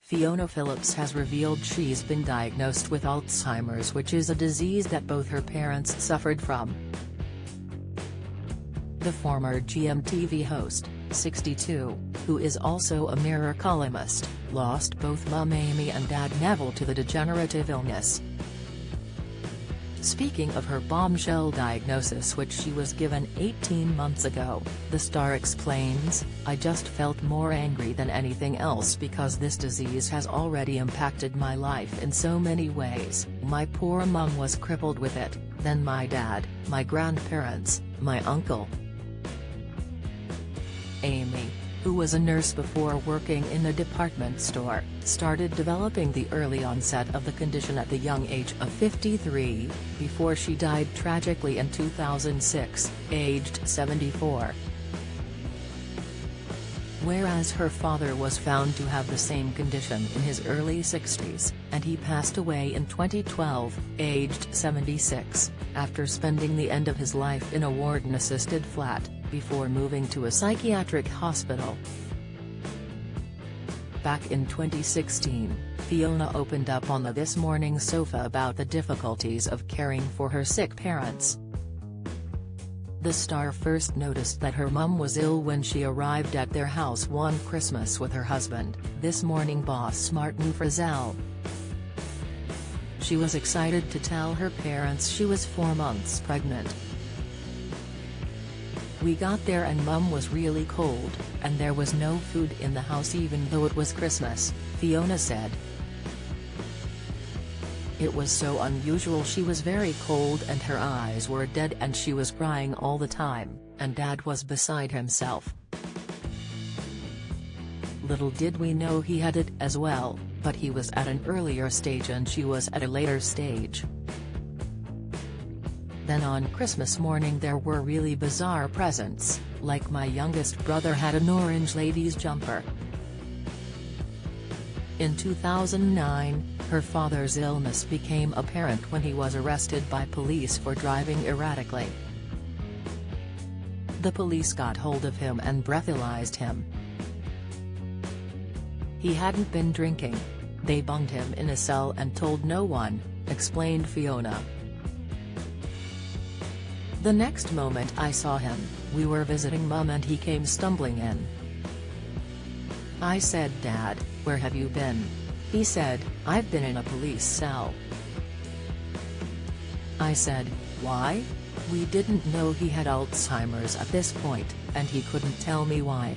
Fiona Phillips has revealed she's been diagnosed with Alzheimer's, which is a disease that both her parents suffered from. The former GMTV host, 62, who is also a Mirror columnist, lost both mum Amy and dad Neville to the degenerative illness. Speaking of her bombshell diagnosis, which she was given 18 months ago, the star explains, "I just felt more angry than anything else because this disease has already impacted my life in so many ways. My poor mum was crippled with it, then my dad, my grandparents, my uncle." Amy, who was a nurse before working in a department store, started developing the early onset of the condition at the young age of 53, before she died tragically in 2006, aged 74. Whereas her father was found to have the same condition in his early 60s, and he passed away in 2012, aged 76, after spending the end of his life in a warden-assisted flat, before moving to a psychiatric hospital. Back in 2016, Fiona opened up on the This Morning sofa about the difficulties of caring for her sick parents. The star first noticed that her mum was ill when she arrived at their house one Christmas with her husband, This Morning boss Martin Frizzell. She was excited to tell her parents she was 4 months pregnant. "We got there and mum was really cold, and there was no food in the house even though it was Christmas," Fiona said. "It was so unusual. She was very cold and her eyes were dead and she was crying all the time, and dad was beside himself. Little did we know he had it as well, but he was at an earlier stage and she was at a later stage. Then on Christmas morning there were really bizarre presents, like my youngest brother had an orange ladies jumper." In 2009, her father's illness became apparent when he was arrested by police for driving erratically. The police got hold of him and breathalyzed him. "He hadn't been drinking. They bunged him in a cell and told no one," explained Fiona. "The next moment I saw him, we were visiting mum and he came stumbling in. I said, 'Dad, where have you been?' He said, 'I've been in a police cell.' I said, 'Why?' We didn't know he had Alzheimer's at this point, and he couldn't tell me why.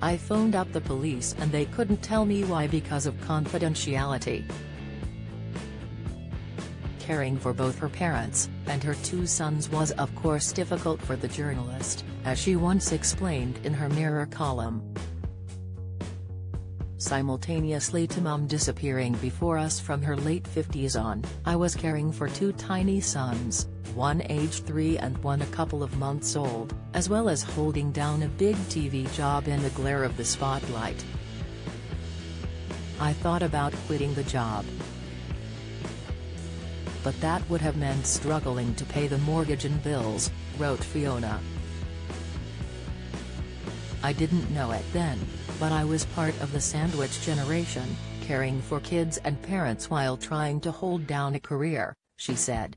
I phoned up the police and they couldn't tell me why because of confidentiality." Caring for both her parents, and her 2 sons was of course difficult for the journalist, as she once explained in her Mirror column. "Simultaneously to mum disappearing before us from her late 50s on, I was caring for 2 tiny sons, one aged 3 and one a couple of months old, as well as holding down a big TV job in the glare of the spotlight. I thought about quitting the job. But that would have meant struggling to pay the mortgage and bills," wrote Fiona. "I didn't know it then, but I was part of the sandwich generation, caring for kids and parents while trying to hold down a career," she said.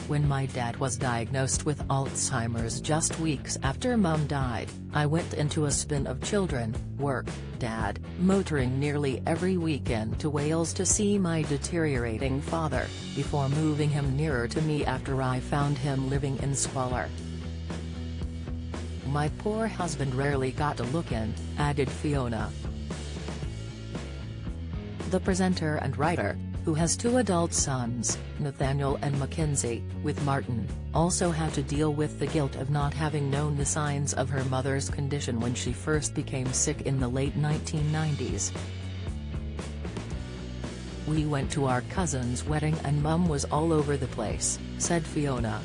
"When my dad was diagnosed with Alzheimer's just weeks after mum died, I went into a spin of children, work, dad, motoring nearly every weekend to Wales to see my deteriorating father, before moving him nearer to me after I found him living in squalor. My poor husband rarely got a look in," added Fiona. The presenter and writer, who has 2 adult sons, Nathaniel and Mackenzie, with Martin, also had to deal with the guilt of not having known the signs of her mother's condition when she first became sick in the late 1990s. "We went to our cousin's wedding and mum was all over the place," said Fiona.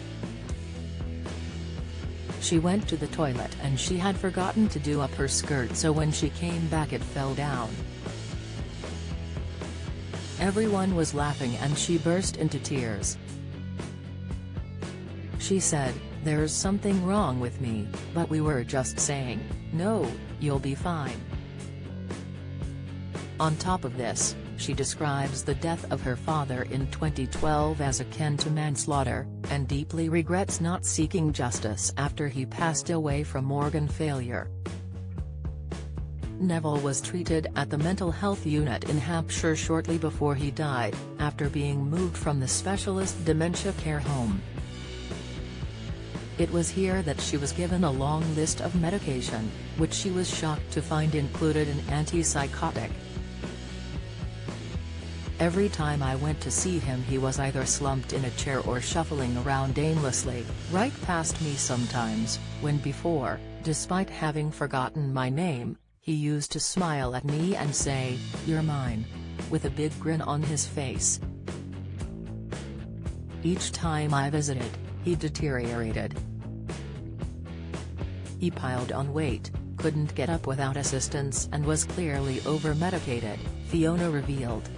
"She went to the toilet and she had forgotten to do up her skirt, so when she came back it fell down. Everyone was laughing and she burst into tears. She said, 'There's something wrong with me,' but we were just saying, 'No, you'll be fine.' On top of this, she describes the death of her father in 2012 as akin to manslaughter, and deeply regrets not seeking justice after he passed away from organ failure. Neville was treated at the mental health unit in Hampshire shortly before he died, after being moved from the specialist dementia care home. It was here that she was given a long list of medication, which she was shocked to find included an antipsychotic. Every time I went to see him he was either slumped in a chair or shuffling around aimlessly, right past me sometimes, when before, despite having forgotten my name, he used to smile at me and say, "You're mine," with a big grin on his face. Each time I visited, he deteriorated. He piled on weight, couldn't get up without assistance and was clearly over-medicated, Fiona revealed.